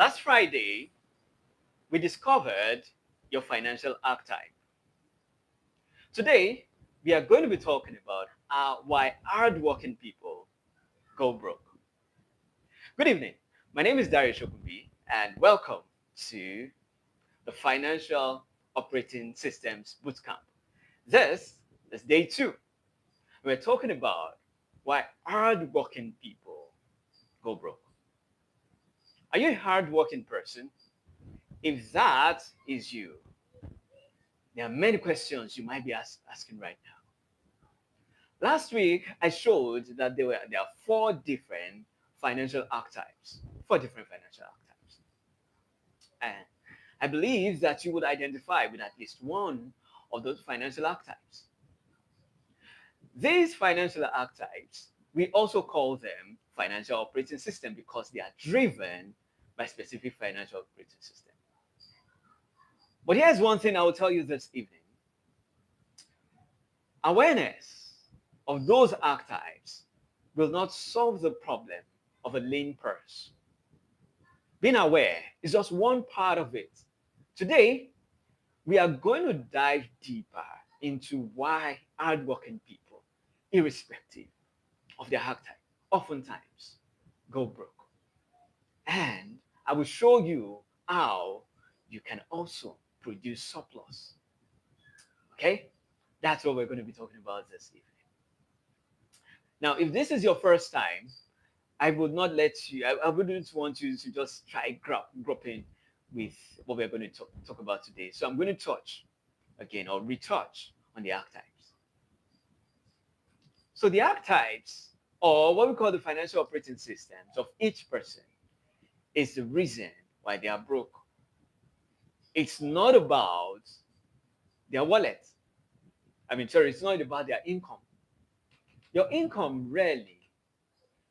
Last Friday, we discovered your financial archetype. Today, we are going to be talking about why hardworking people go broke. Good evening. My name is Darius Shokumbi, and welcome to the Financial Operating Systems Bootcamp. This is day two. We're talking about why hardworking people go broke. Are you a hardworking person? If that is you, there are many questions you might be asking right now. Last week, I showed that there are four different financial archetypes. Four different financial archetypes. And I believe that you would identify with at least one of those financial archetypes. These financial archetypes, we also call them financial operating system because they are driven by specific financial operating system. But here's one thing I will tell you this evening. Awareness of those archetypes will not solve the problem of a lean purse. Being aware is just one part of it. Today, we are going to dive deeper into why hardworking people, irrespective of their archetype, oftentimes go broke. And I will show you how you can also produce surplus. Okay? That's what we're going to be talking about this evening. Now, if this is your first time, I would not let you, I wouldn't want you to just try groping with what we're going to talk about today. So I'm going to touch again or retouch on the archetypes. So the archetypes, or what we call the financial operating systems of each person, is the reason why they are broke. It's not about their wallet. It's not about their income. Your income rarely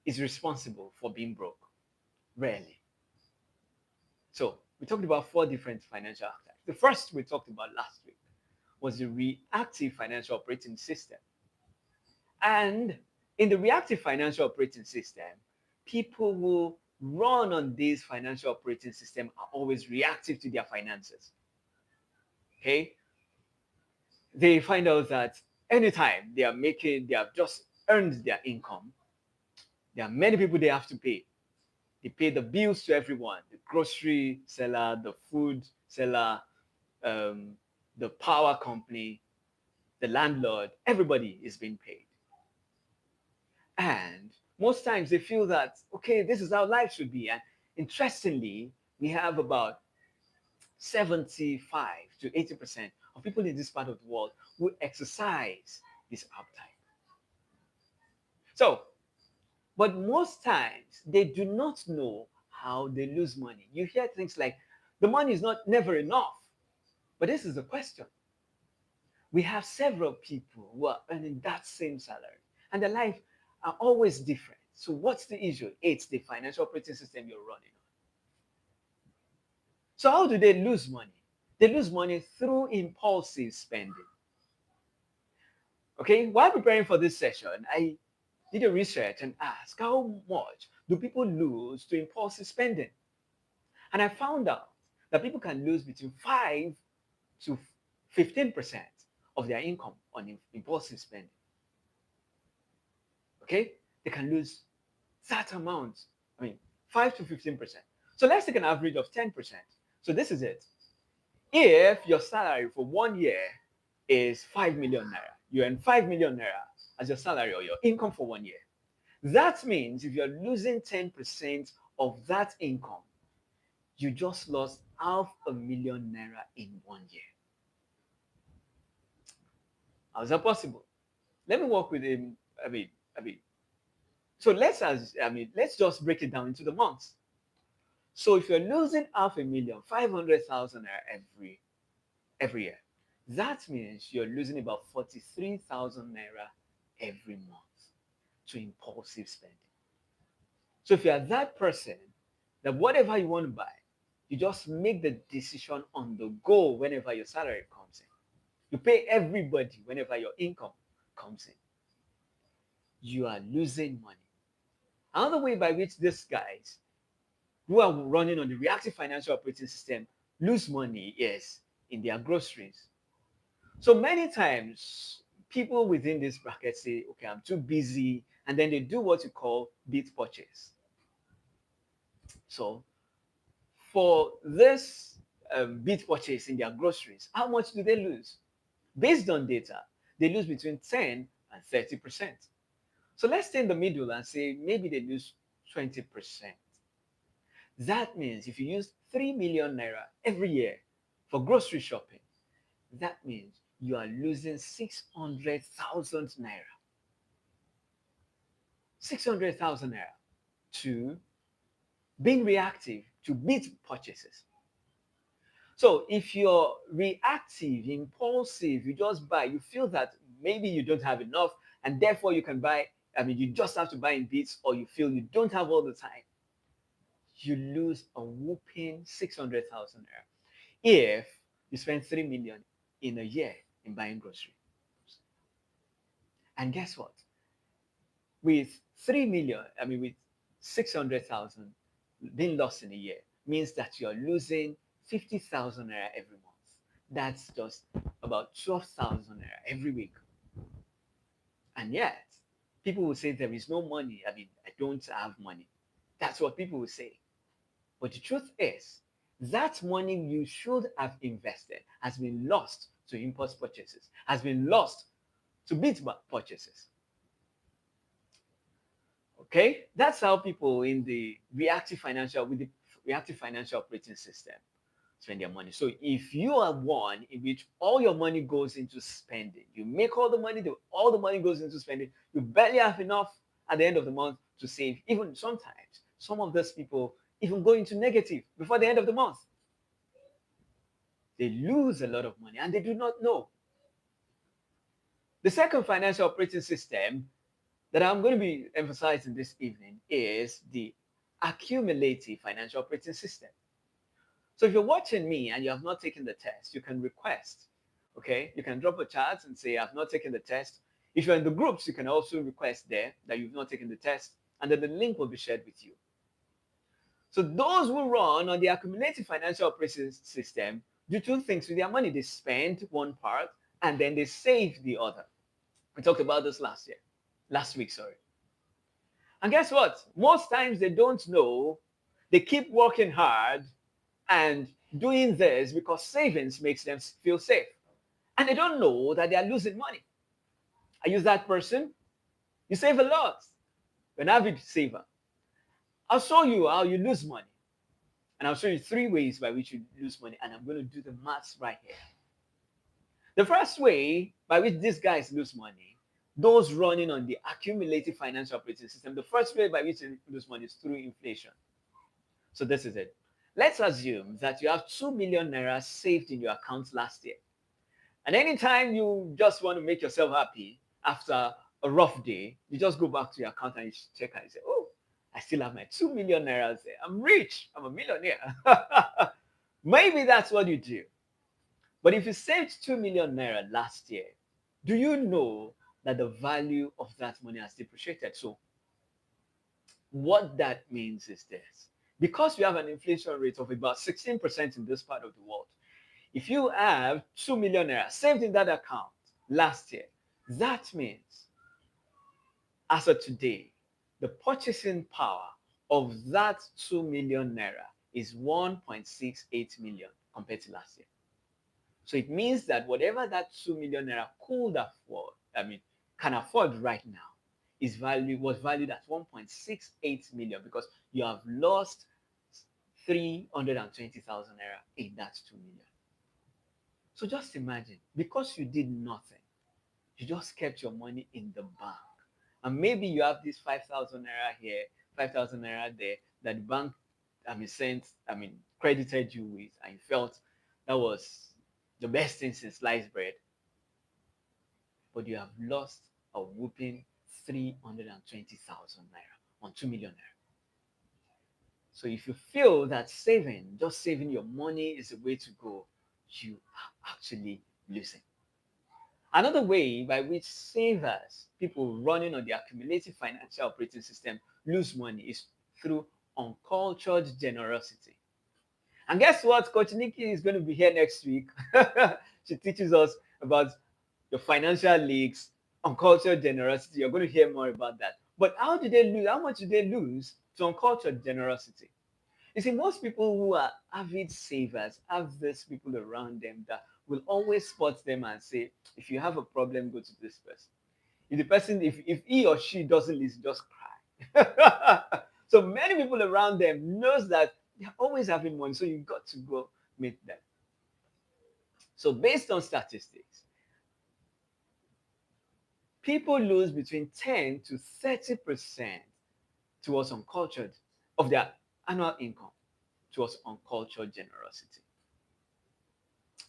is responsible for being broke. Rarely. So we talked about four different financial archetypes. The first we talked about last week was the reactive financial operating system. And in the reactive financial operating system, people who run on this financial operating system are always reactive to their finances. Okay? They find out that anytime they have just earned their income, there are many people they have to pay. They pay the bills to everyone, the grocery seller, the food seller, um, the power company, the landlord, everybody is being paid. And most times they feel that, okay, this is how life should be. And interestingly, we have about 75 to 80% of people in this part of the world who exercise this appetite. So, but most times they do not know how they lose money. You hear things like the money is not never enough. But this is the question. We have several people who are earning that same salary and their life are always different. So what's the issue? It's the financial operating system you're running on. So how do they lose money? They lose money through impulsive spending. Okay, while preparing for this session, I did a research and asked how much do people lose to impulsive spending? And I found out that people can lose between 5 to 15% of their income on impulsive spending. Okay, they can lose that amount. 5 to 15%. So let's take an average of 10%. So this is it. If your salary for 1 year is 5 million naira, you earn 5 million naira as your salary or your income for 1 year. That means if you're losing 10% of that income, you just lost 500,000 naira in 1 year. How is that possible? Let me work with him. So let's just break it down into the months. So if you're losing 500,000, 500,000 naira every year, that means you're losing about 43,000 naira every month to impulsive spending. So if you're that person that whatever you want to buy, you just make the decision on the go whenever your salary comes in. You pay everybody whenever your income comes in. You are losing money. Another way by which these guys who are running on the reactive financial operating system lose money is in their groceries. So many times, people within this bracket say, okay, I'm too busy, and then they do what you call beat purchase. So for this beat purchase in their groceries, how much do they lose? Based on data, they lose between 10 and 30%. So let's stay in the middle and say maybe they lose 20%. That means if you use 3 million naira every year for grocery shopping, that means you are losing 600,000 naira. 600,000 naira to being reactive to beat purchases. So if you're reactive, impulsive, you just buy, you feel that maybe you don't have enough and therefore you can buy, you just have to buy in bits, or you feel you don't have all the time, you lose a whooping 600,000 naira if you spend 3 million in a year in buying groceries. And guess what? With 3 million, with 600,000 being lost in a year, means that you're losing 50,000 naira every month. That's just about 12,000 naira every week. And yet, people will say there is no money. I don't have money. That's what people will say. But the truth is, that money you should have invested has been lost to impulse purchases, has been lost to beat purchases. Okay, that's how people in the reactive financial operating system spend their money. So if you are one in which all your money goes into spending, you make all the money, all the money goes into spending, you barely have enough at the end of the month to save. Even sometimes, some of those people even go into negative before the end of the month. They lose a lot of money and they do not know. The second financial operating system that I'm going to be emphasizing this evening is the accumulative financial operating system. So if you're watching me and you have not taken the test, you can request. Okay, you can drop a chat and say, I've not taken the test. If you're in the groups, you can also request there that you've not taken the test, and then the link will be shared with you. So those who run on the accumulative financial operating system do two things with their money. They spend one part and then they save the other. We talked about this last week, sorry. And guess what? Most times they don't know. They keep working hard and doing this because savings makes them feel safe. And they don't know that they are losing money. Are you that person? You save a lot. You're an avid saver. I'll show you how you lose money. And I'll show you three ways by which you lose money. And I'm going to do the maths right here. The first way by which these guys lose money, those running on the accumulative financial operating system, the first way by which they lose money is through inflation. So this is it. Let's assume that you have 2 million naira saved in your account last year. And anytime you just want to make yourself happy after a rough day, you just go back to your account and you check and you say, oh, I still have my 2 million naira there. I'm rich. I'm a millionaire. Maybe that's what you do. But if you saved 2 million naira last year, do you know that the value of that money has depreciated? So what that means is this. Because we have an inflation rate of about 16% in this part of the world, if you have 2 million naira saved in that account last year, that means as of today, the purchasing power of that 2 million naira is 1.68 million compared to last year. So it means that whatever that 2 million naira could afford, can afford right now, was valued at 1.68 million because you have lost 320,000 naira in that 2 million. So just imagine, because you did nothing, you just kept your money in the bank. And maybe you have this 5,000 naira here, 5,000 naira there that the bank, credited you with, and you felt that was the best thing since sliced bread. But you have lost a whooping 320,000 naira on 2 million naira. So if you feel that just saving your money is the way to go, you are actually losing. Another way by which savers, people running on the accumulative financial operating system, lose money is through uncultured generosity. And guess what? Coach Nikki is going to be here next week. She teaches us about the financial leaks, uncultured generosity. You're going to hear more about that. But how do they lose? How much do they lose to uncultured generosity? You see, most people who are avid savers have these people around them that will always spot them and say, if you have a problem, go to this person. If the person, if he or she doesn't listen, just cry. So many people around them knows that they're always having money, so you got to go meet them. So based on statistics, people lose between 10 to 30% towards uncultured of their annual income towards uncultured generosity.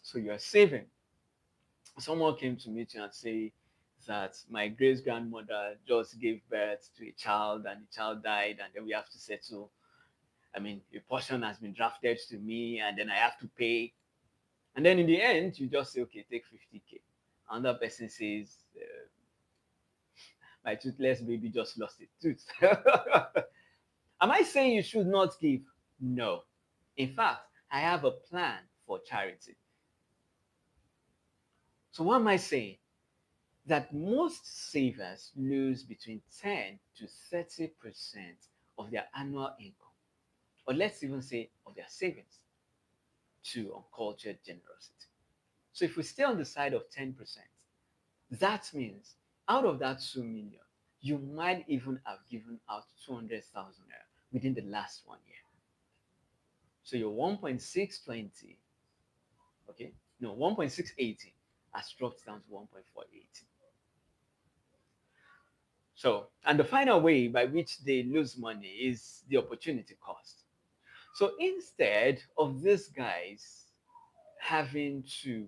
So you are saving. Someone came to meet you and say that my great grandmother just gave birth to a child and the child died, and then we have to settle. I mean, a portion has been drafted to me, and then I have to pay. And then in the end, you just say, okay, take 50K. Another person says, my toothless baby just lost a tooth. Am I saying you should not give? No. In fact, I have a plan for charity. So what am I saying? That most savers lose between 10 to 30% of their annual income, or let's even say of their savings, to uncultured generosity. So if we stay on the side of 10%, that means out of that 2 million, you might even have given out 200,000 naira within the last 1 year. So your 1.620, okay, no, 1.680 has dropped down to 1.480. So, and the final way by which they lose money is the opportunity cost. So instead of these guys having to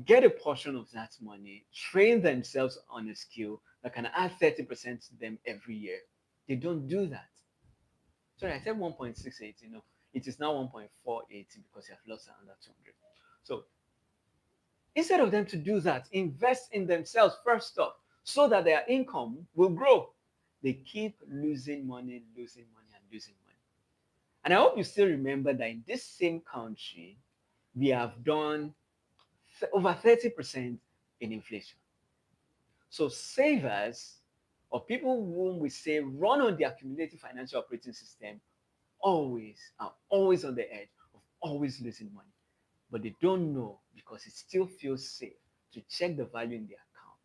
get a portion of that money, train themselves on a skill that can add 30% to them every year, they don't do that. Sorry, I said 1.680. No, it is now 1.480 because you have lost another 200. So instead of them to do that, invest in themselves first off so that their income will grow. They keep losing money, and losing money. And I hope you still remember that in this same country, we have done over 30% in inflation. So savers or people whom we say run on the accumulated financial operating system always are always on the edge of always losing money. But they don't know because it still feels safe to check the value in their account.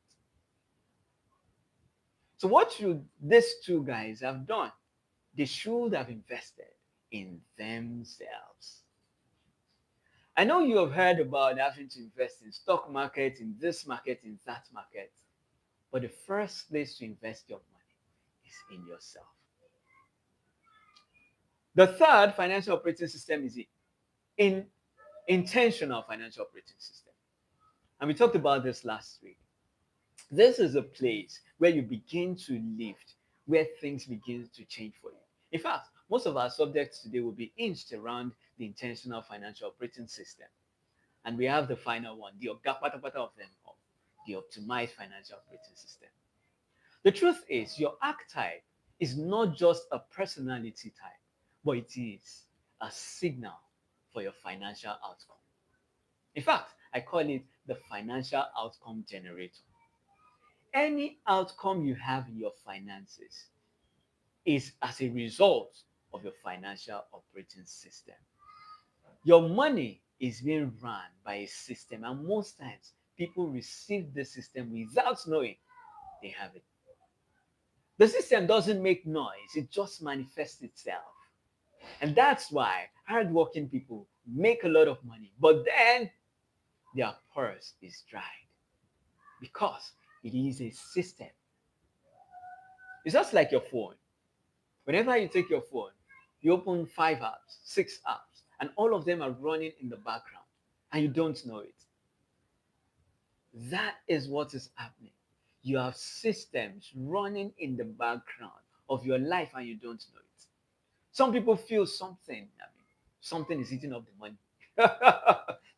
So what should these two guys have done? They should have invested in themselves. I know you have heard about having to invest in stock market, in this market, in that market. But the first place to invest your money is in yourself. The third financial operating system is the intentional financial operating system. And we talked about this last week. This is a place where you begin to lift, where things begin to change for you. In fact, most of our subjects today will be hinged around the intentional financial operating system. And we have the final one, the Oga Patapata of them all, the optimized financial operating system. The truth is, your archetype is not just a personality type, but it is a signal for your financial outcome. In fact, I call it the financial outcome generator. Any outcome you have in your finances is as a result of your financial operating system. Your money is being run by a system, and most times people receive the system without knowing they have it. The system doesn't make noise, it just manifests itself. And that's why hardworking people make a lot of money, but then their purse is dried because it is a system. It's just like your phone. Whenever you take your phone, you open 5 apps, 6 apps, and all of them are running in the background, and you don't know it. That is what is happening. You have systems running in the background of your life, and you don't know it. Some people feel something. I mean, something is eating up the money.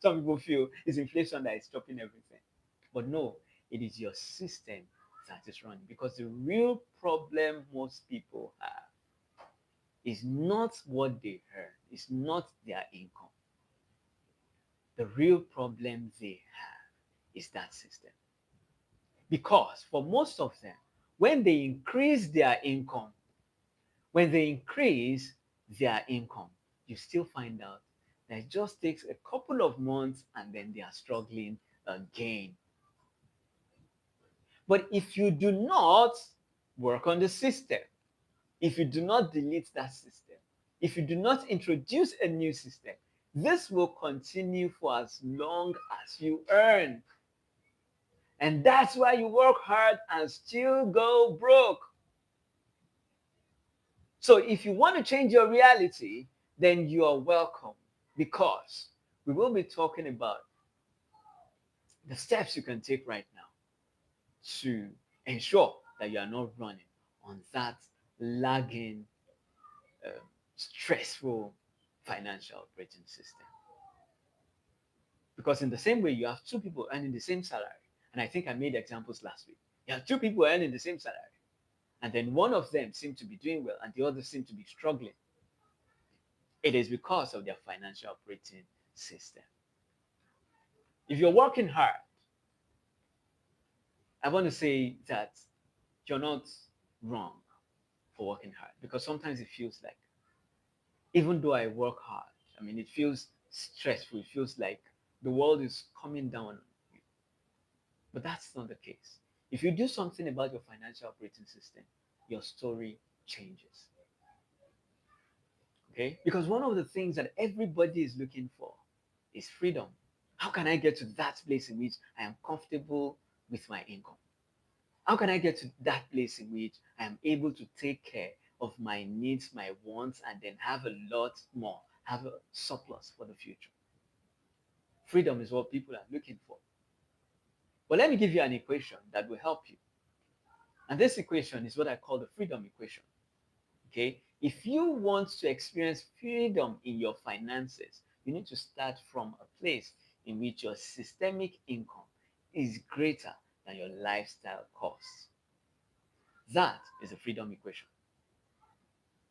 Some people feel it's inflation that is stopping everything. But no, it is your system that is running. Because the real problem most people have is not what they earn, it's not their income. The real problem they have is that system. Because for most of them, when they increase their income, when they increase their income, you still find out that it just takes a couple of months and then they are struggling again. But if you do not work on the system, if you do not delete that system, if you do not introduce a new system, this will continue for as long as you earn. And that's why you work hard and still go broke. So if you want to change your reality, then you are welcome because we will be talking about the steps you can take right now to ensure that you are not running on that lagging, stressful financial operating system. Because in the same way, you have two people earning the same salary. And I think I made examples last week. You have two people earning the same salary. And then one of them seems to be doing well and the other seems to be struggling. It is because of their financial operating system. If you're working hard, I want to say that you're not wrong for working hard because sometimes it feels like, even though I work hard, it feels stressful. It feels like the world is coming down on you. But that's not the case. If you do something about your financial operating system, your story changes. Okay? Because one of the things that everybody is looking for is freedom. How can I get to that place in which I am comfortable with my income? How can I get to that place in which I am able to take care of my needs, my wants, and then have a lot more, have a surplus for the future? Freedom is what people are looking for. But let me give you an equation that will help you. And this equation is what I call the freedom equation. Okay? If you want to experience freedom in your finances, you need to start from a place in which your systemic income is greater than your lifestyle costs. That is a freedom equation.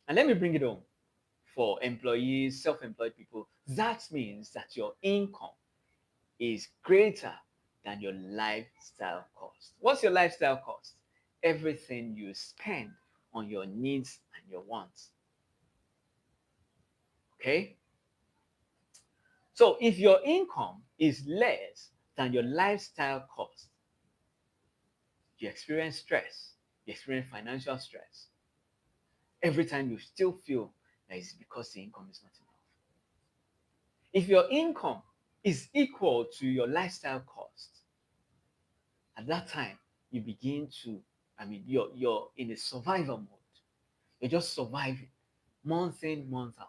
And let me bring it home for employees, self employed people. That means that your income is greater than your lifestyle cost. What's your lifestyle cost? Everything you spend on your needs and your wants. Okay? So if your income is less than your lifestyle cost, you experience stress, you experience financial stress. Every time you still feel that it's because the income is not enough. If your income is equal to your lifestyle cost, at that time you begin to, you're in a survival mode. You're just surviving month in, month out.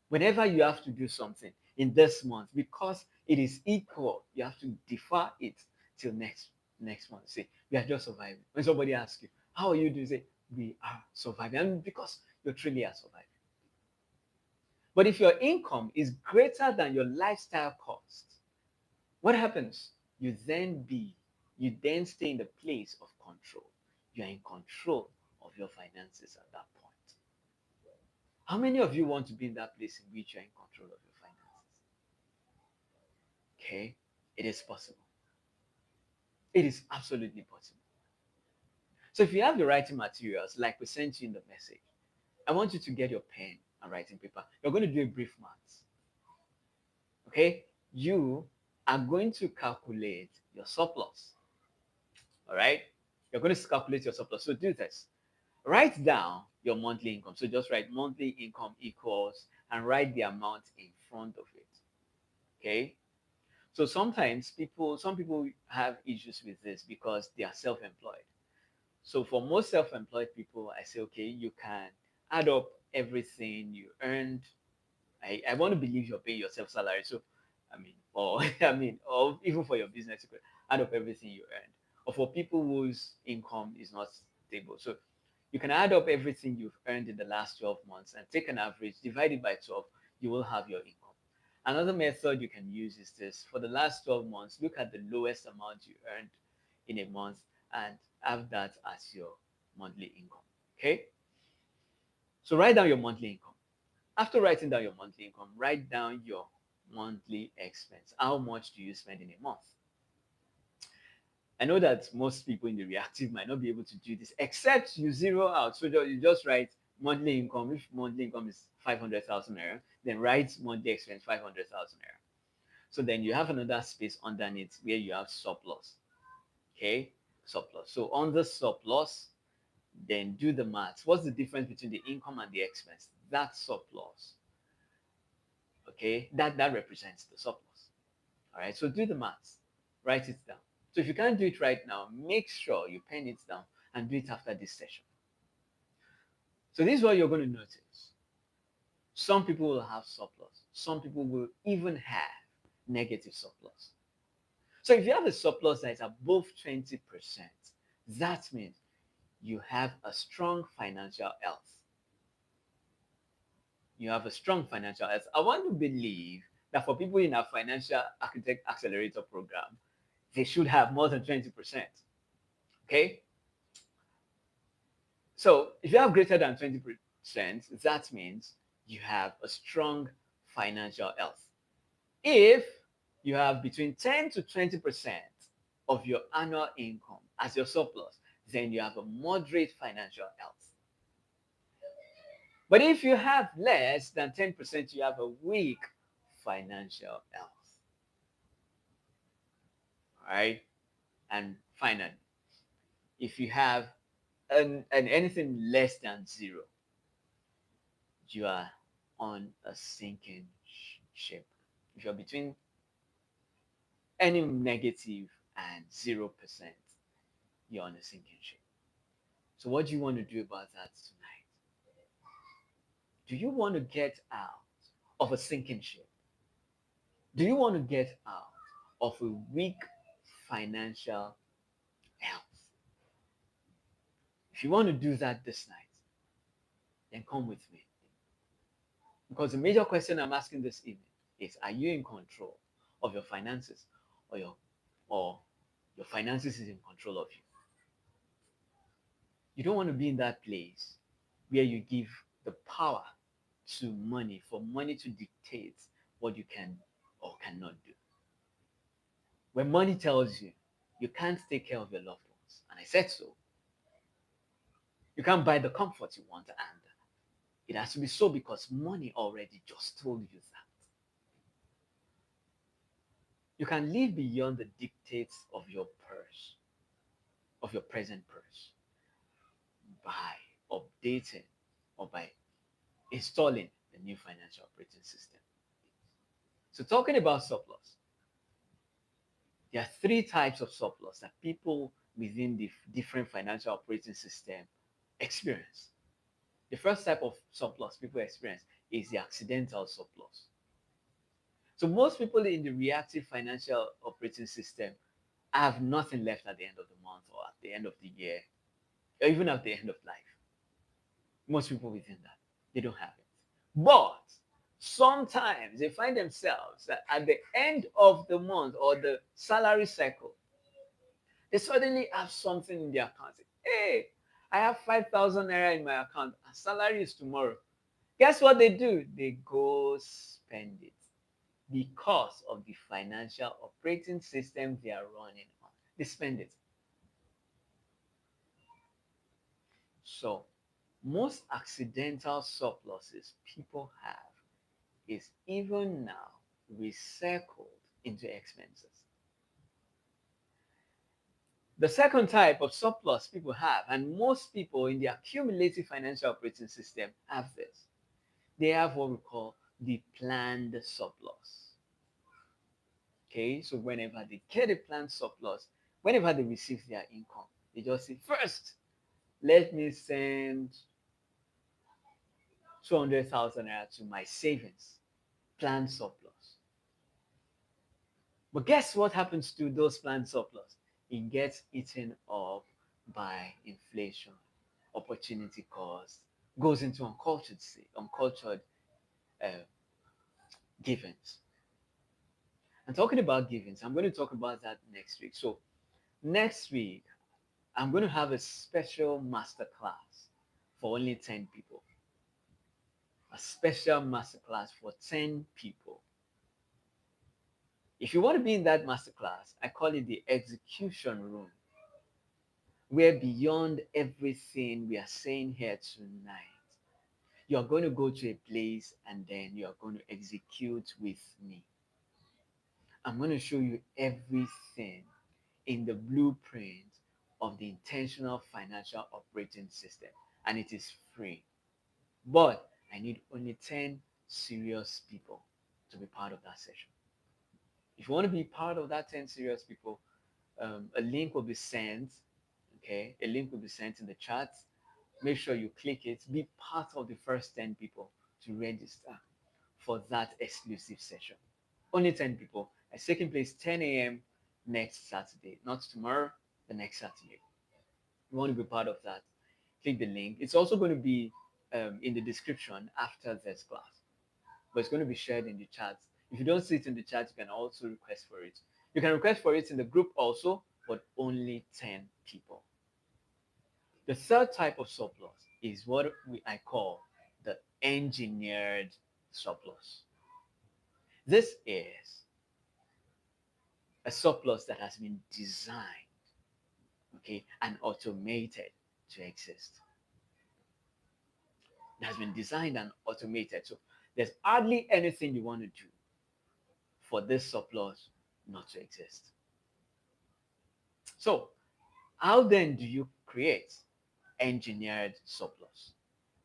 Whenever you have to do something in this month, because it is equal, you have to defer it till next month. Say, we are just surviving. When somebody asks you, how are you doing? Say, we are surviving. And because you truly are surviving. But if your income is greater than your lifestyle cost, what happens? You then stay in the place of control. You are in control of your finances at that point. How many of you want to be in that place in which you are in control of your finances? Okay, it is possible. It is absolutely possible. So if you have the writing materials, like we sent you in the message, I want you to get your pen and writing paper. You're going to do a brief maths. Okay, you are going to calculate your surplus. All right, you're going to calculate your surplus. So do this. Write down your monthly income. So just write monthly income equals and write the amount in front of it. Okay. So sometimes some people have issues with this because they are self-employed. So for most self-employed people, I say, okay, you can add up everything you earned. I want to believe you're paying yourself salary. So, or or even for your business, you could add up everything you earned. Or for people whose income is not stable. So you can add up everything you've earned in the last 12 months and take an average, divide it by 12, you will have your income. Another method you can use is this. For the last 12 months, look at the lowest amount you earned in a month and have that as your monthly income. Okay? So write down your monthly income. After writing down your monthly income, write down your monthly expense. How much do you spend in a month? I know that most people in the reactive might not be able to do this, except you zero out. So you just write monthly income. If monthly income is 500,000 naira, then write monthly expense 500,000 naira. So then you have another space underneath where you have surplus. Okay, surplus. So under surplus, then do the maths. What's the difference between the income and the expense? That's surplus. Okay, that represents the surplus. All right, so do the maths, write it down. So if you can't do it right now, make sure you pen it down and do it after this session. So this is what you're going to notice. Some people will have surplus. Some people will even have negative surplus. So if you have a surplus that is above 20%, that means you have a strong financial health. You have a strong financial health. I want to believe that for people in our financial architect accelerator program, they should have more than 20%. Okay? So if you have greater than 20%, that means you have a strong financial health. If you have between 10 to 20% of your annual income as your surplus, then you have a moderate financial health. But if you have less than 10%, you have a weak financial health. All right? And finally, if you have anything less than zero, you are on a sinking ship. If you're between any negative and 0%, you're on a sinking ship. So what do you want to do about that tonight? Do you want to get out of a sinking ship? Do you want to get out of a weak financial health? If you want to do that this night, then come with me. Because the major question I'm asking this evening is, are you in control of your finances, or your finances is in control of you? You don't want to be in that place where you give the power to money for money to dictate what you can or cannot do. When money tells you you can't take care of your loved ones, and I said so, you can't buy the comfort you want, and it has to be so because money already just told you that. You can live beyond the dictates of your purse, of your present purse, by updating or by installing the new financial operating system. So, talking about surplus, there are three types of surplus that people within the different financial operating system experience. The first type of surplus people experience is the accidental surplus. So most people in the reactive financial operating system have nothing left at the end of the month or at the end of the year or even at the end of life. Most people within that, they don't have it. But sometimes they find themselves that at the end of the month or the salary cycle, they suddenly have something in their account. Hey, I have 5,000 naira in my account. And salary is tomorrow. Guess what they do? They go spend it because of the financial operating system they are running on. They spend it. So, most accidental surpluses people have is even now recycled into expenses. The second type of surplus people have, and most people in the accumulative financial operating system have this, they have what we call the planned surplus. Okay, so whenever they get a planned surplus, whenever they receive their income, they just say, first, let me send 200,000 naira to my savings, planned surplus. But guess what happens to those planned surplus? It gets eaten up by inflation, opportunity cost, goes into uncultured uh, givings. And talking about givings, I'm going to talk about that next week. So next week, I'm going to have a special master class for only 10 people. a special masterclass for 10 people. If you want to be in that masterclass, I call it the execution room, where beyond everything we are saying here tonight, you're going to go to a place and then you're going to execute with me. I'm going to show you everything in the blueprint of the intentional financial operating system, and it is free. But I need only 10 serious people to be part of that session. If you want to be part of that 10 serious people, a link will be sent. Okay, a link will be sent in the chat. Make sure you click it. Be part of the first 10 people to register for that exclusive session. Only 10 people. It's taking place 10 a.m. next Saturday, not tomorrow, the next Saturday. You want to be part of that, click the link. It's also going to be in the description after this class, but it's going to be shared in the chat. If you don't see it in the chat, you can also request for it. You can request for it in the group also, but only 10 people. The third type of surplus is what I call the engineered surplus. This is a surplus that has been designed, okay, and automated to exist. It has been designed and automated. So there's hardly anything you want to do for this surplus not to exist. So, how then do you create engineered surplus?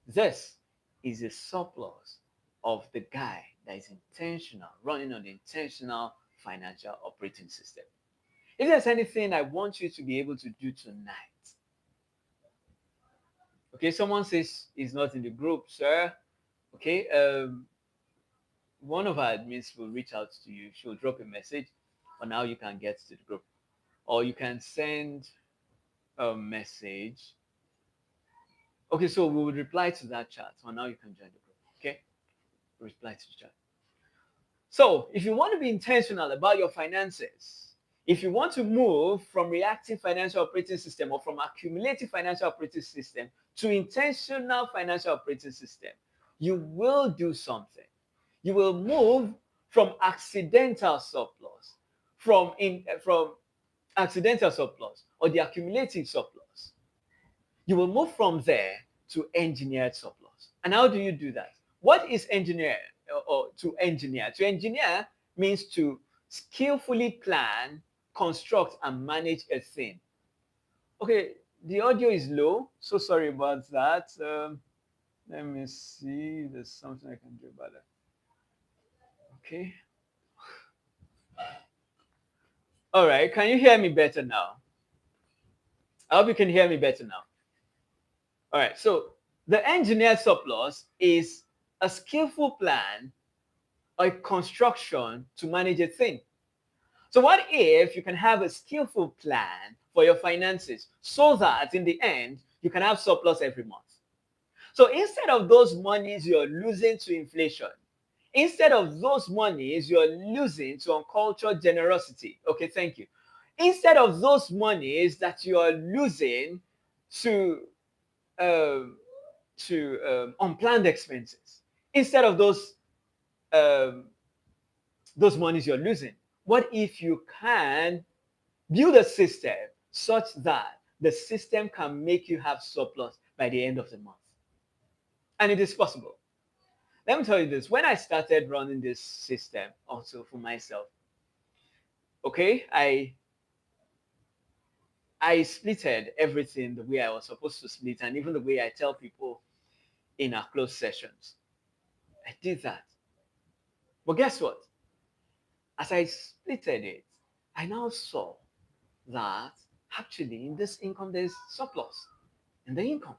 This is a surplus of the guy that is intentional, running on the intentional financial operating system. If there's anything I want you to be able to do tonight, okay, someone says he's not in the group, sir. Okay, one of our admins will reach out to you. She'll drop a message on how you can get to the group, or you can send a message. Okay, so we will reply to that chat on how you can join the group. Okay, reply to the chat. So, if you want to be intentional about your finances, if you want to move from reactive financial operating system or from accumulative financial operating system to intentional financial operating system, you will do something. You will move from accidental surplus, from accidental surplus or the accumulative surplus. You will move from there to engineered surplus. And how do you do that? What is engineer or to engineer? To engineer means to skillfully plan, construct, and manage a thing. Okay, the audio is low. So sorry about that. Let me see. There's something I can do about that. Okay. All right. Can you hear me better now? I hope you can hear me better now. All right. So the engineered surplus is a skillful plan or a construction to manage a thing. So what if you can have a skillful plan for your finances so that in the end you can have surplus every month? So instead of those monies you're losing to inflation, instead of those monies you're losing to uncultured generosity, okay, thank you. Instead of those monies that you are losing to um, unplanned expenses, instead of um, those monies you're losing, what if you can build a system such that the system can make you have surplus by the end of the month? And it is possible. Let me tell you this. When I started running this system also for myself, okay, I splitted everything the way I was supposed to split, and even the way I tell people in our closed sessions. I did that. But guess what? As I splitted it, I now saw that actually in this income there's surplus in the income.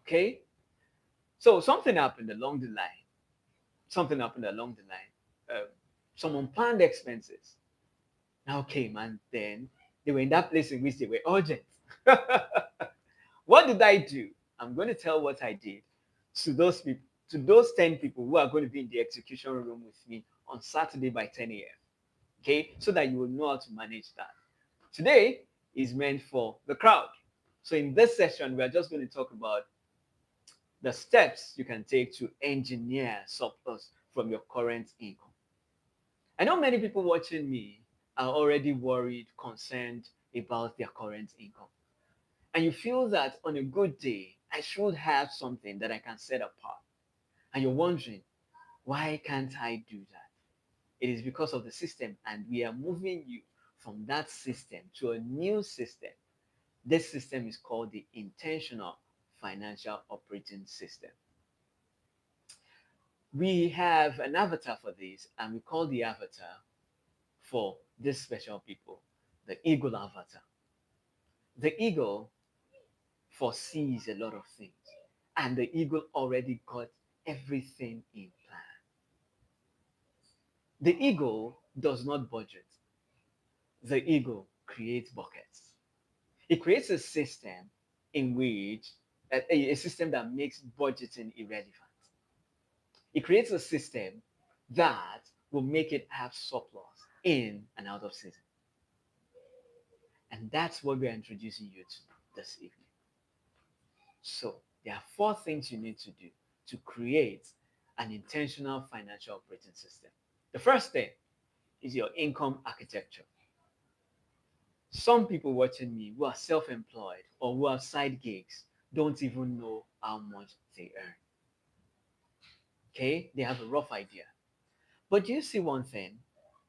Okay? So something happened along the line. Something happened along the line. Some unplanned expenses now came, and then they were in that place in which they were urgent. What did I do? I'm going to tell what I did to those people, to those 10 people who are going to be in the execution room with me on Saturday by 10 a.m. Okay, so that you will know how to manage that. Today is meant for the crowd. So in this session, we are just going to talk about the steps you can take to engineer surplus from your current income. I know many people watching me are already worried, concerned about their current income. And you feel that on a good day, I should have something that I can set apart. And you're wondering, why can't I do that? It is because of the system, and we are moving you from that system to a new system. This system is called the intentional financial operating system. We have an avatar for this, and we call the avatar for this special people the eagle avatar. The eagle foresees a lot of things, and the eagle already got everything in plan. The eagle does not budget. The eagle creates buckets. It creates a system in which a system that makes budgeting irrelevant. It creates a system that will make it have surplus in and out of season. And that's what we're introducing you to this evening. So there are four things you need to do to create an intentional financial operating system. The first thing is your income architecture. Some people watching me who are self-employed or who have side gigs don't even know how much they earn. Okay, they have a rough idea. But you see one thing,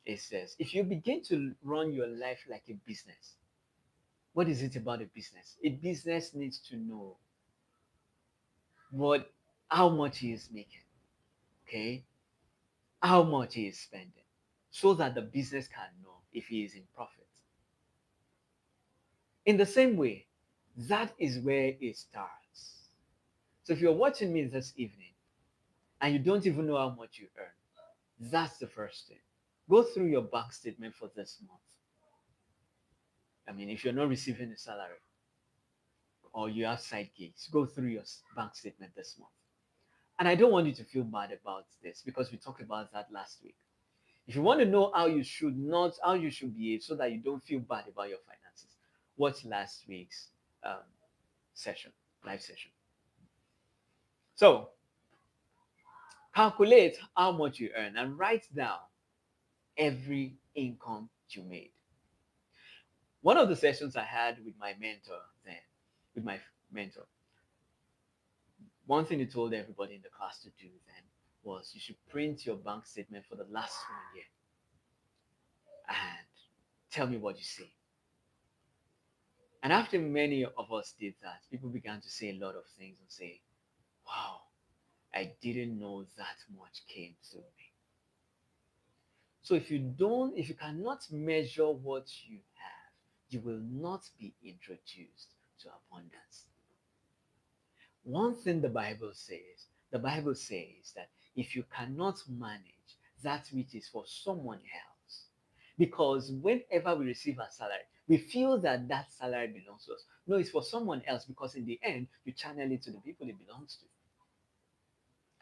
it says if you begin to run your life like a business, what is it about a business? A business needs to know what how much he is making, okay, how much he is spending, so that the business can know if he is in profit. In the same way, that is where it starts. So if you're watching me this evening and you don't even know how much you earn, that's the first thing. Go through your bank statement for this month. I mean, if you're not receiving a salary or you have side gigs, go through your bank statement this month. And I don't want you to feel bad about this because we talked about that last week. If you want to know how you should behave so that you don't feel bad about your finances, watch last week's um, session, live session. So calculate how much you earn and write down every income you made. One of the sessions I had with my mentor then, with my mentor, one thing he told everybody in the class to do then was you should print your bank statement for the last 1 year and tell me what you see. And after many of us did that, people began to say a lot of things and say, wow, I didn't know that much came to me. So if you cannot measure what you have, you will not be introduced to abundance. One thing the Bible says that if you cannot manage that which is for someone else, because whenever we receive a salary, we feel that that salary belongs to us. No, it's for someone else because in the end, you channel it to the people it belongs to.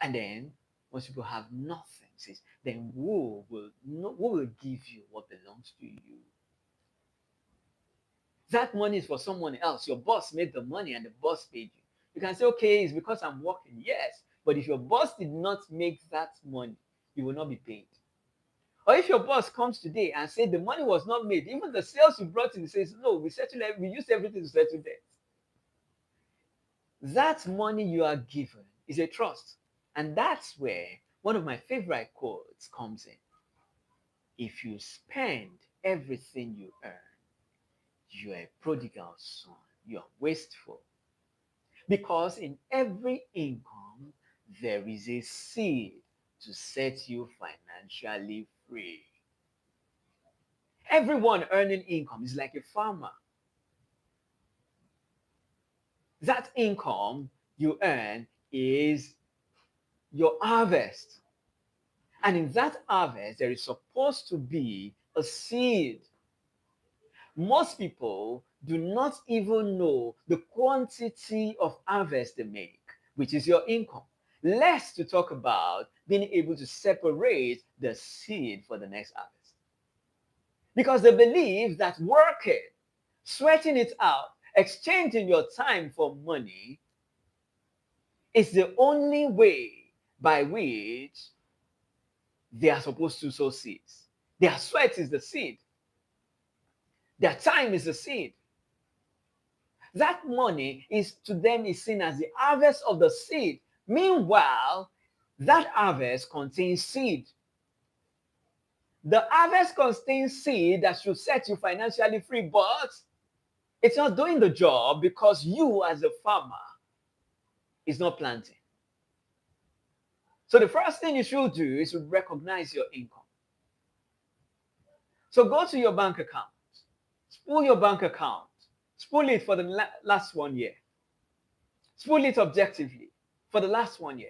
And then once people have nothing, says, then who will give you what belongs to you? That money is for someone else. Your boss made the money and the boss paid you. You can say, okay, it's because I'm working. Yes. But if your boss did not make that money, you will not be paid. Or if your boss comes today and says the money was not made, even the sales you brought in says, no, we used everything to settle debt. That money you are given is a trust. And that's where one of my favorite quotes comes in. If you spend everything you earn, you are a prodigal son. You are wasteful. Because in every income, there is a seed to set you financially free. Everyone earning income is like a farmer. That income you earn is your harvest. And in that harvest, there is supposed to be a seed. Most people do not even know the quantity of harvest they make, which is your income. Less to talk about being able to separate the seed for the next harvest. Because they believe that working, sweating it out, exchanging your time for money It's the only way by which they are supposed to sow seeds. Their sweat is the seed. Their time is the seed. That money is to them is seen as the harvest of the seed. Meanwhile, that harvest contains seed. The harvest contains seed that should set you financially free, but it's not doing the job because you, as a farmer, is not planting. So the first thing you should do is to recognize your income. So go to your bank account, spool your bank account, spool it for the last 1 year, spool it objectively for the last 1 year.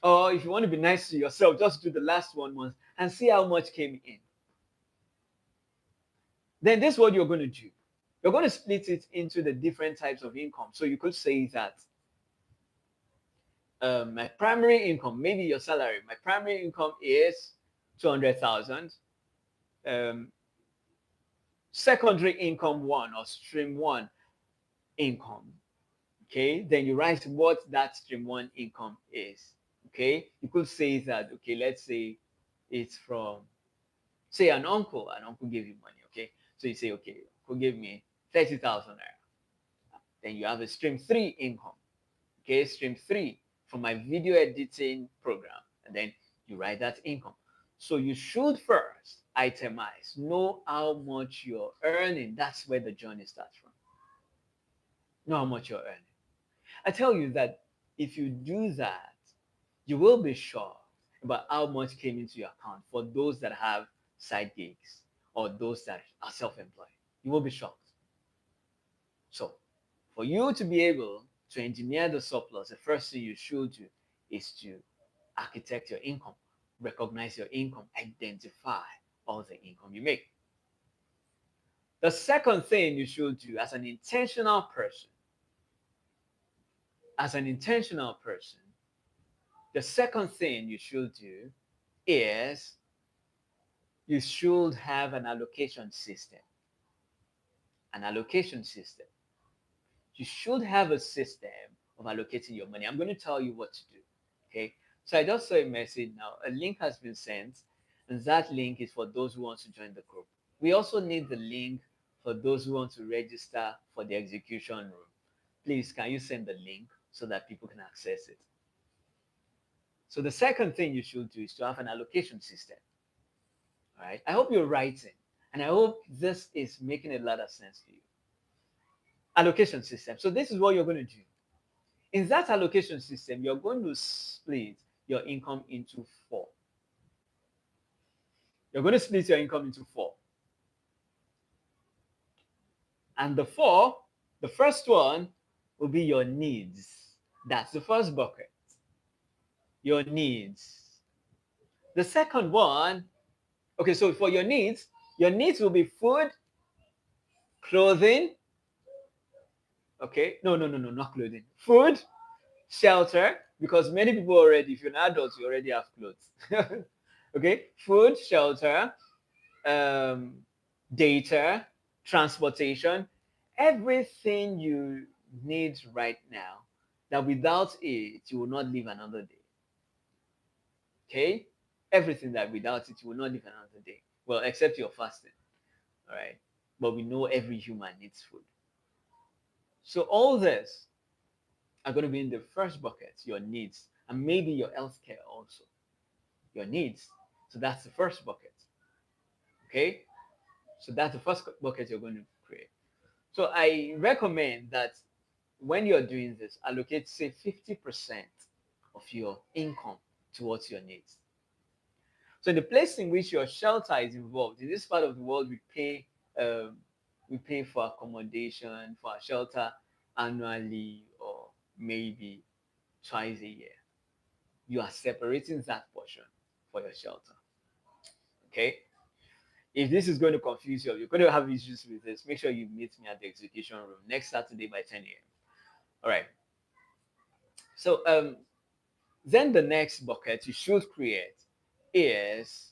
Or if you want to be nice to yourself, just do the last 1 month and see how much came in. Then this is what you're going to do. You're going to split it into the different types of income. So you could say that my primary income, maybe your salary, my primary income is 200,000. Um, Secondary income one or stream one income. Okay, then you write what that stream one income is. Okay, you could say that, okay, let's say it's from, say, an uncle gave you money. Okay, so you say, okay, uncle gave me 30,000 naira. Then you have a stream three income. Okay, stream three from my video editing program, and then you write that income. So you should first itemize, know how much you're earning. That's where the journey starts from. Know how much you're earning. I tell you that if you do that, you will be shocked about how much came into your account for those that have side gigs or those that are self-employed. You will be shocked. So for you to be able to engineer the surplus, the first thing you should do is to architect your income, recognize your income, identify all the income you make. The second thing you should do as an intentional person, the second thing you should do is you should have an allocation system. An allocation system. You should have a system of allocating your money. I'm going to tell you what to do. Okay. So I just saw a message now. A link has been sent, and that link is for those who want to join the group. We also need the link for those who want to register for the execution room. Please, can you send the link so that people can access it? So the second thing you should do is to have an allocation system. All right. I hope you're writing, and I hope this is making a lot of sense to you. Allocation system. So this is what you're going to do. In that allocation system, you're going to split your income into four. You're going to split your income into four. And the first one will be your needs. That's the first bucket. Your needs. The second one, okay, so for your needs will be food, clothing. Okay, no, not clothing. Food, shelter, because many people already, if you're an adult, you already have clothes. Okay, food, shelter, um, data, transportation, everything you need right now that without it, you will not live another day. Okay? Everything that without it, you will not live another day. Well, except you're fasting. All right? But we know every human needs food. So all this are going to be in the first bucket, your needs, and maybe your healthcare also. Your needs. So that's the first bucket. Okay? So that's the first bucket you're going to create. So I recommend that when you're doing this, allocate, say, 50% of your income towards your needs. So in the place in which your shelter is involved, in this part of the world, we pay for accommodation, for our shelter annually or maybe twice a year. You are separating that portion for your shelter. Okay? If this is going to confuse you, you're going to have issues with this, make sure you meet me at the execution room next Saturday by 10 a.m. All right. So then the next bucket you should create is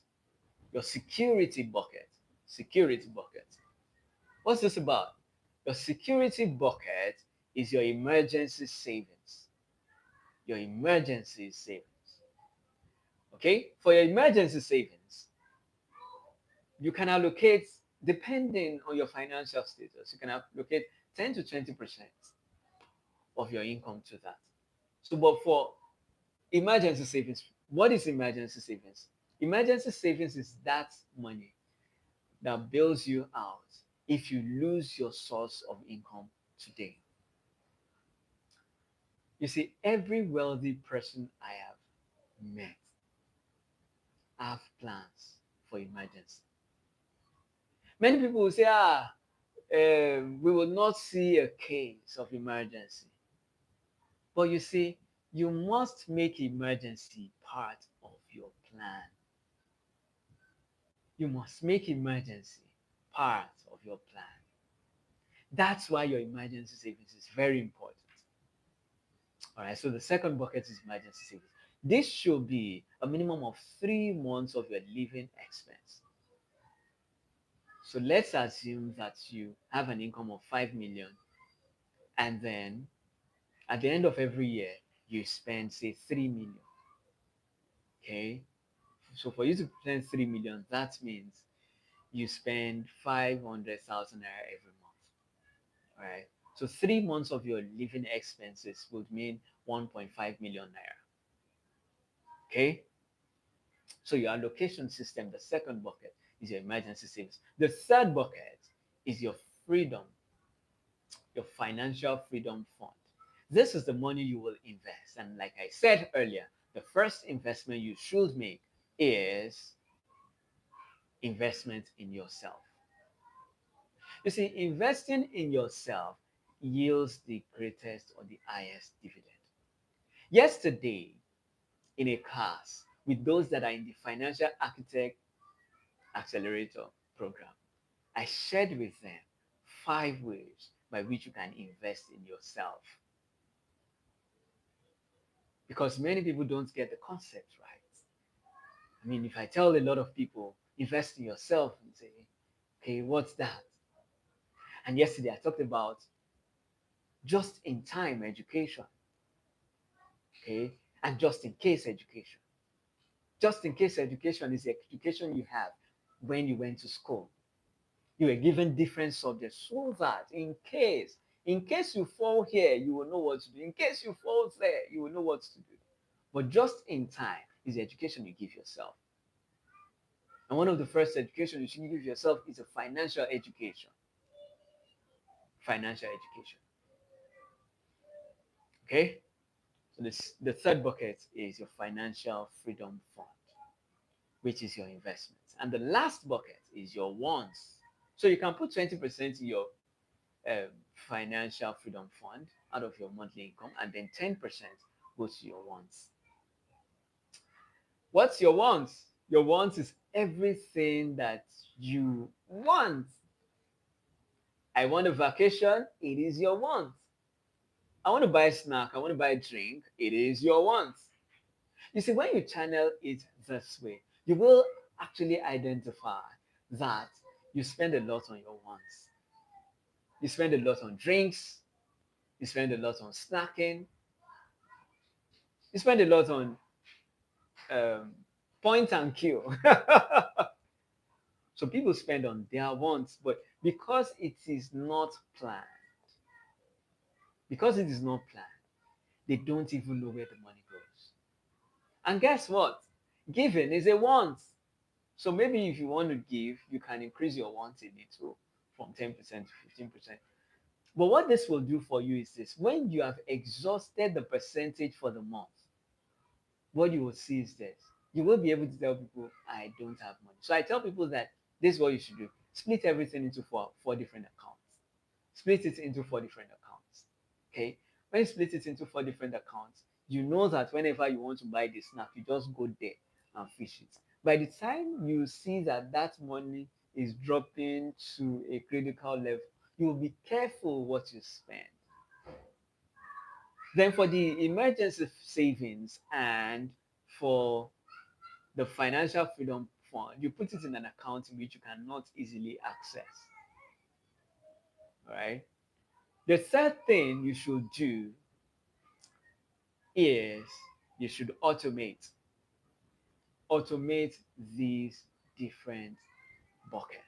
your security bucket. Security bucket. What's this about? Your security bucket is your emergency savings. Your emergency savings. Okay? For your emergency savings, you can allocate, depending on your financial status, you can allocate 10 to 20% of your income to that. So, but for emergency savings, what is emergency savings? Emergency savings is that money that bails you out if you lose your source of income today. You see, every wealthy person I have met have plans for emergency. Many people will say, we will not see a case of emergency. But you see, you must make emergency part of your plan. You must make emergency part of your plan. That's why your emergency savings is very important. All right, so the second bucket is emergency savings. This should be a minimum of 3 months of your living expense. So let's assume that you have an income of 5 million, and then at the end of every year, you spend, say, 3 million. Okay, so for you to spend 3 million, that means you spend 500,000 naira every month. All right, so 3 months of your living expenses would mean 1.5 million naira. Okay, so your allocation system, the second bucket, is your emergency savings. The third bucket is your freedom, your financial freedom fund. This is the money you will invest. And like I said earlier, the first investment you should make is investment in yourself. You see, investing in yourself yields the greatest or the highest dividend. Yesterday, in a class with those that are in the Financial Architect Accelerator program, I shared with them 5 ways by which you can invest in yourself. Because many people don't get the concept right. I mean, if I tell a lot of people, invest in yourself, and say, okay, what's that? And yesterday I talked about just in time education, okay, and just in case education. Just in case education is the education you have when you went to school. You were given different subjects so that in case you fall here, you will know what to do. In case you fall there, you will know what to do. But just in time is the education you give yourself. And one of the first education you should give yourself is a financial education. Financial education. Okay? So the third bucket is your financial freedom fund, which is your investments. And the last bucket is your wants. So you can put 20% in your financial freedom fund out of your monthly income, and then 10% goes to your wants. What's your wants? Your wants is everything that you want. I want a vacation, it is your want. I want to buy a snack, I want to buy a drink, it is your want. You see, when you channel it this way, you will actually identify that you spend a lot on your wants. You spend a lot on drinks, you spend a lot on snacking, you spend a lot on um, point and kill. So people spend on their wants, but because it is not planned, they don't even know where the money goes. And guess what? Giving is a want. So maybe if you want to give, you can increase your want a little from 10% to 15%. But what this will do for you is this: when you have exhausted the percentage for the month, what you will see is this: you will be able to tell people, I don't have money. So I tell people that this is what you should do: split everything into four different accounts. Split it into four different accounts. Okay? When you split it into four different accounts, you know that whenever you want to buy the snack, you just go there and fish it. By the time you see that that money is dropping to a critical level, you will be careful what you spend. Then for the emergency savings and for the financial freedom fund, you put it in an account in which you cannot easily access. All right. The third thing you should do is you should automate these different buckets.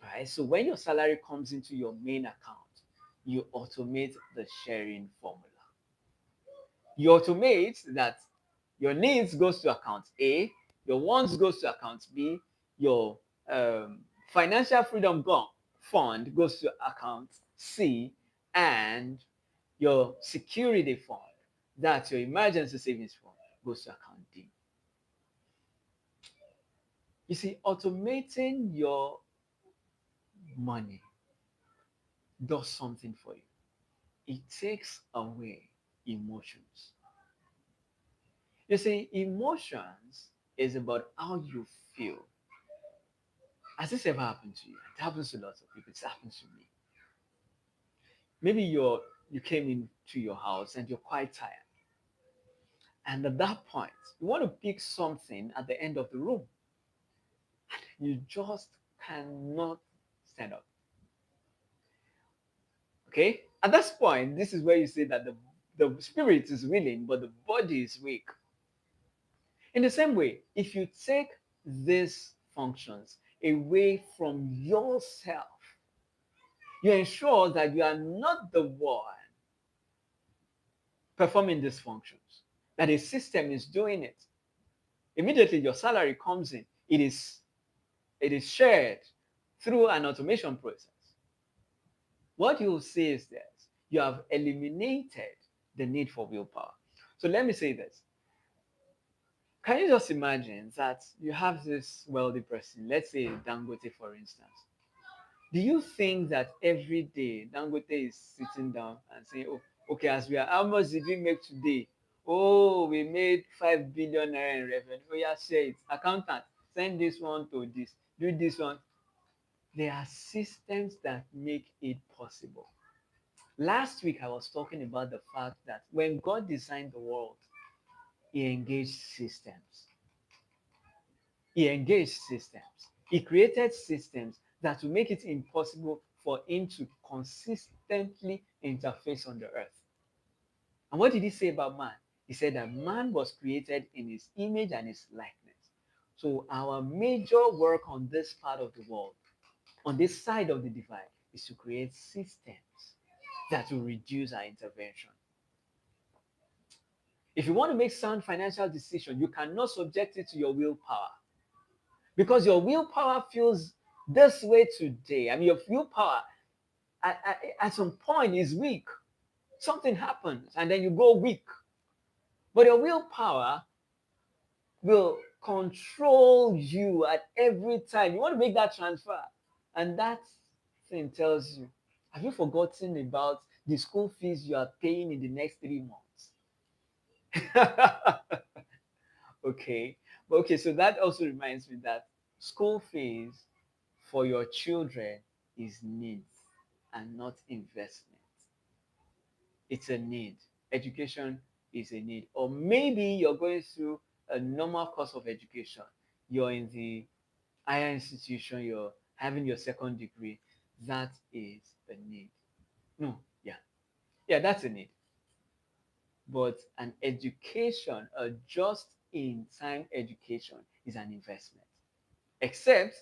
Right? So when your salary comes into your main account, you automate the sharing formula. You automate that your needs goes to account A, your wants goes to account B, your financial freedom fund goes to account C, and your security fund, that's your emergency savings fund, goes to account D. You see, automating your money does something for you. It takes away emotions. You see, emotions is about how you feel. Has this ever happened to you? It happens to lots of people. It happens to me. Maybe you came into your house and you're quite tired. And at that point, you want to pick something at the end of the room. You just cannot stand up. Okay? At this point, this is where you say that the spirit is willing, but the body is weak. In the same way, if you take these functions away from yourself, you ensure that you are not the one performing these functions, that a system is doing it. Immediately your salary comes in, it is shared through an automation process. What you will see is this: you have eliminated the need for willpower. So let me say this. Can you just imagine that you have this wealthy person, let's say Dangote, for instance? Do you think that every day Dangote is sitting down and saying, "Oh, okay, as we are, how much did we make today? Oh, we made 5 billion naira in revenue. Oh, yeah, share it. Accountant, send this one to this, do this one." There are systems that make it possible. Last week, I was talking about the fact that when God designed the world, He engaged systems. He engaged systems. He created systems that will make it impossible for him to consistently interface on the earth. And what did he say about man? He said that man was created in his image and his likeness. So our major work on this part of the world, on this side of the divide, is to create systems that will reduce our intervention. If you want to make sound financial decisions, you cannot subject it to your willpower. Because your willpower feels this way today. I mean, your willpower at some point is weak. Something happens and then you go weak. But your willpower will control you at every time. You want to make that transfer. And that thing tells you, have you forgotten about the school fees you are paying in the next 3 months? Okay. Okay, so that also reminds me that school fees for your children is needs and not investment. It's a need. Education is a need. Or maybe you're going through a normal course of education. You're in the higher institution, you're having your second degree. That is a need. No, yeah. Yeah, that's a need. But an education, a just in time education, is an investment. Except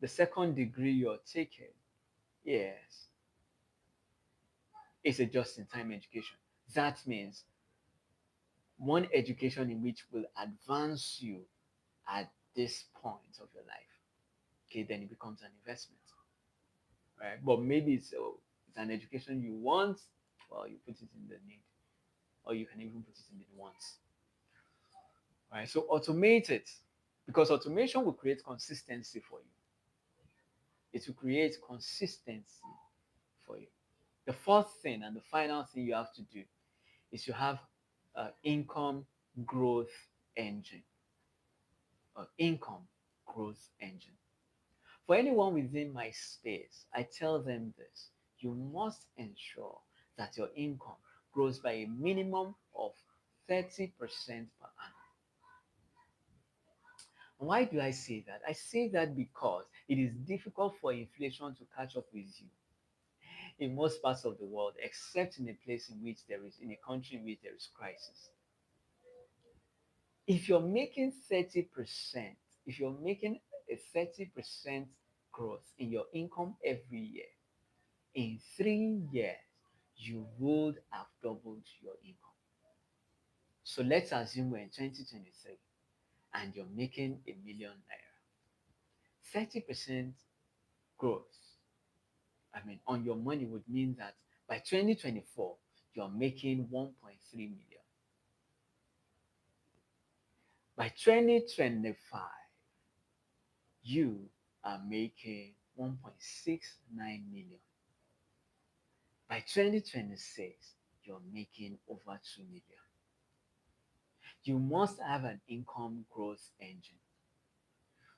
the second degree you're taking, yes, it's a just in time education. That means one education in which will advance you at this point of your life. Okay, then it becomes an investment, right? But maybe it's an education you want, well, you put it in the need, or you can even put it in the wants, right? So automate it because automation will create consistency for you. It will create consistency for you. The fourth thing and the final thing you have to do is you have an income growth engine. An income growth engine. For anyone within my space, I tell them this: you must ensure that your income grows by a minimum of 30% per annum. Why do I say that? I say that because it is difficult for inflation to catch up with you. in most parts of the world, except in a place in which there is, in a country in which there is crisis. If you're making 30%, if you're making a 30% growth in your income every year, in 3 years, you would have doubled your income. So let's assume we're in 2023 and you're making a million naira. 30% growth, I mean, on your money would mean that by 2024, you're making 1.3 million. By 2025, you are making 1.69 million. By 2026, you're making over 2 million. You must have an income growth engine.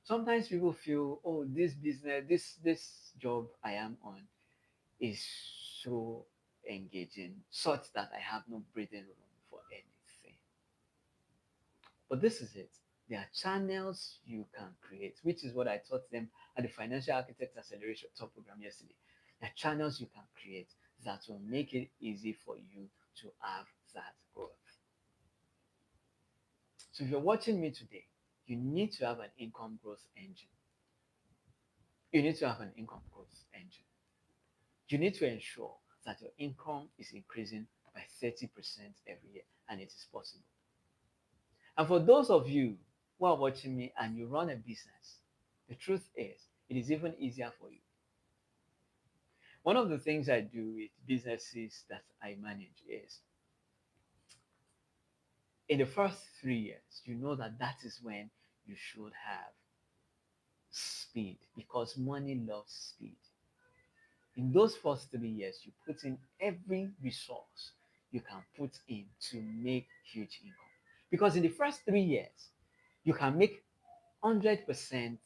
Sometimes people feel, oh, this business, this job I am on is so engaging, such that I have no breathing room for anything. But this is it. There are channels you can create, which is what I taught them at the Financial Architect Acceleration Top Program yesterday. There are channels you can create that will make it easy for you to have that growth. So if you're watching me today, you need to have an income growth engine. You need to have an income growth engine. You need to ensure that your income is increasing by 30% every year, and it is possible. And for those of you who are watching me and you run a business, the truth is, it is even easier for you. One of the things I do with businesses that I manage is in the first 3 years, you know that that is when you should have speed because money loves speed. In those first 3 years, you put in every resource you can put in to make huge income. Because in the first 3 years, you can make 100%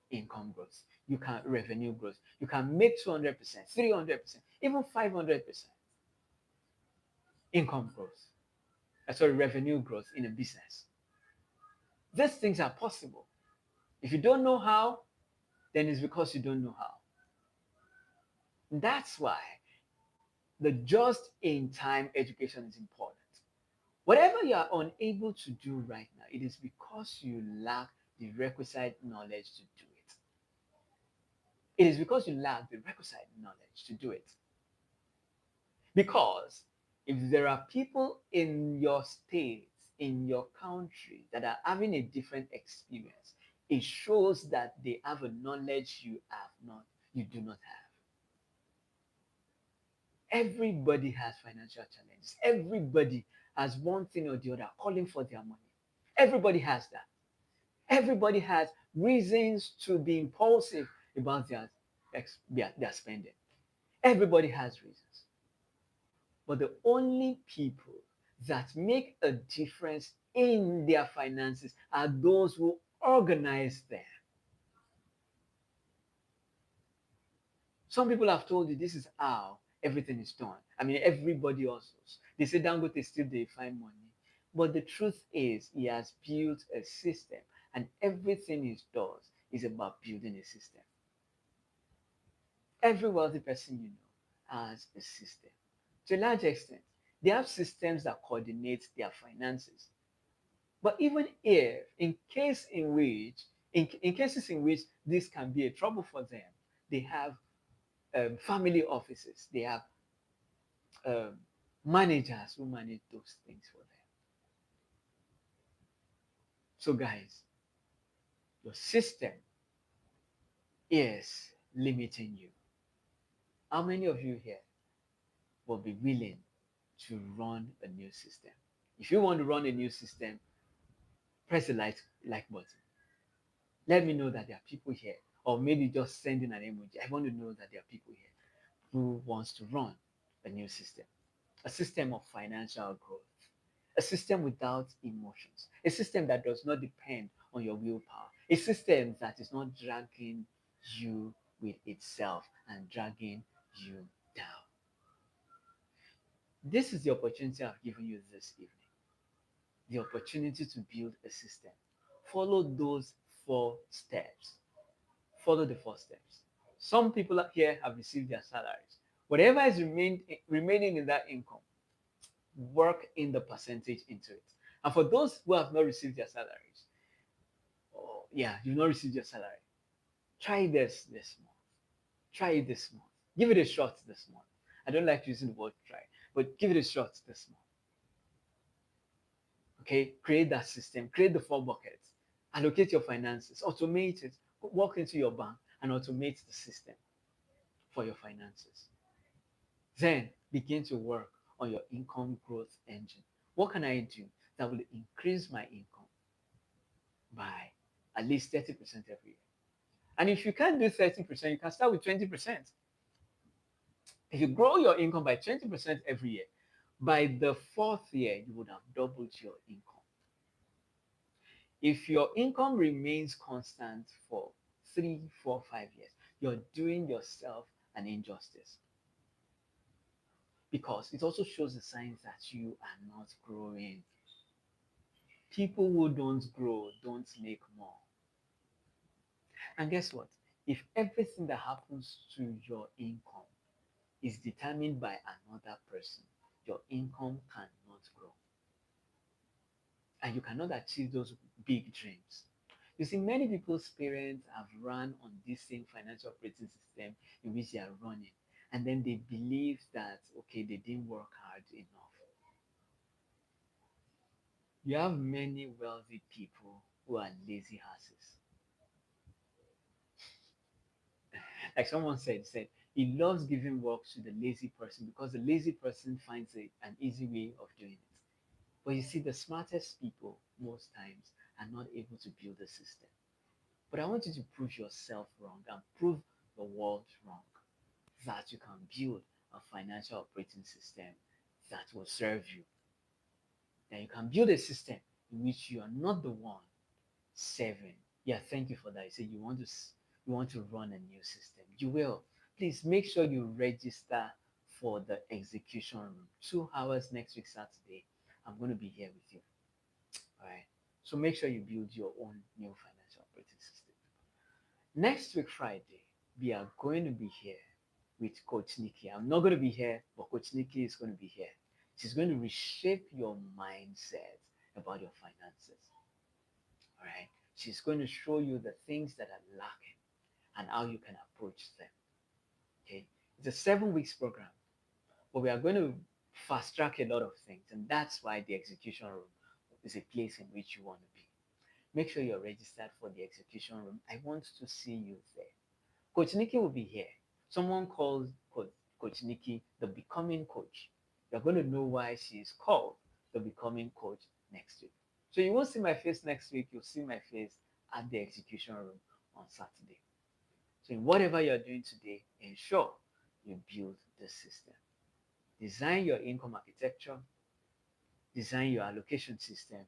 income growth. You can revenue growth. You can make 200%, 300%, even 500% income growth. Sorry, revenue growth in a business. These things are possible. If you don't know how, then it's because you don't know how. That's why the just in time education is important. Whatever you are unable to do right now, it is because you lack the requisite knowledge to do it. It is because you lack the requisite knowledge to do it. Because if there are people in your state, in your country that are having a different experience, it shows that they have a knowledge you have not, you do not have. Everybody has financial challenges. Everybody has one thing or the other calling for their money. Everybody has that. Everybody has reasons to be impulsive about their spending. Everybody has reasons. But the only people that make a difference in their finances are those who organize them. Some people have told you this is how everything is done. I mean, everybody also. They say Dangote still they find money. But the truth is, he has built a system, and everything he does is about building a system. Every wealthy person you know has a system. To a large extent, they have systems that coordinate their finances. But even if, in cases in which this can be a trouble for them, they have family offices, they have um, managers who manage those things for them. So, guys, your system is limiting you. How many of you here will be willing to run a new system? If you want to run a new system, press the like button. Let me know that there are people here, or maybe just send in an emoji. I want to know that there are people here who wants to run a new system, a system of financial growth, a system without emotions, a system that does not depend on your willpower, a system that is not dragging you with itself and dragging you down. This is the opportunity I've given you this evening, the opportunity to build a system. Follow those 4 steps. Follow the 4 steps. Some people here have received their salaries. Whatever is remaining in that income, work in the percentage into it. And for those who have not received their salaries, oh yeah, you've not received your salary, try this month. Try it this month. Give it a shot this month. I don't like using the word try, but give it a shot this month. Okay, create that system, create the four buckets, allocate your finances, automate it, walk into your bank and automate the system for your finances. Then begin to work on your income growth engine. What can I do that will increase my income by at least 30% every year? And if you can't do 30%, you can start with 20%. If you grow your income by 20% every year, by the fourth year, you would have doubled your income. If your income remains constant for 3, 4, 5 years, you're doing yourself an injustice because it also shows the signs that you are not growing. People who don't grow don't make more. And guess what? If everything that happens to your income is determined by another person, your income cannot grow. And you cannot achieve those big dreams. You see, many people's parents have run on this same financial operating system in which they are running. And then they believe that, okay, they didn't work hard enough. You have many wealthy people who are lazy asses. Like someone said he loves giving work to the lazy person because the lazy person finds an easy way of doing it. But you see, the smartest people most times are not able to build a system. But I want you to prove yourself wrong and prove the world wrong that you can build a financial operating system that will serve you. That you can build a system in which you are not the one serving. Yeah, thank you for that. You said you want to run a new system. You will. Please make sure you register for the execution room. 2 hours next week, Saturday. I'm going to be here with you. All right. So make sure you build your own new financial operating system. Next week, Friday, we are going to be here with Coach Nikki. I'm not going to be here, but Coach Nikki is going to be here. She's going to reshape your mindset about your finances. All right. She's going to show you the things that are lacking and how you can approach them. Okay. It's a 7 weeks program, but we are going to fast track a lot of things. And that's why the execution room is a place in which you want to be. Make sure you're registered for the execution room. I want to see you there. Coach Nikki will be here. Someone calls Coach Nikki the becoming coach. You're going to know why she is called the becoming coach next week. So you won't see my face next week. You'll see my face at the execution room on Saturday. So in whatever you're doing today, ensure you build the system. Design your income architecture. Design your allocation system.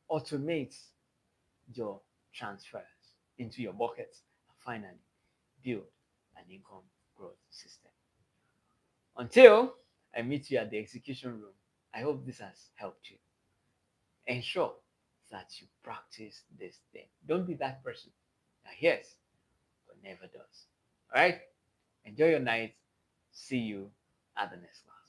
Automate your transfers into your buckets. And finally, build an income growth system. Until I meet you at the execution room, I hope this has helped you. Ensure that you practice this thing. Don't be that person that hears but never does. All right? Enjoy your night. See you at the next class.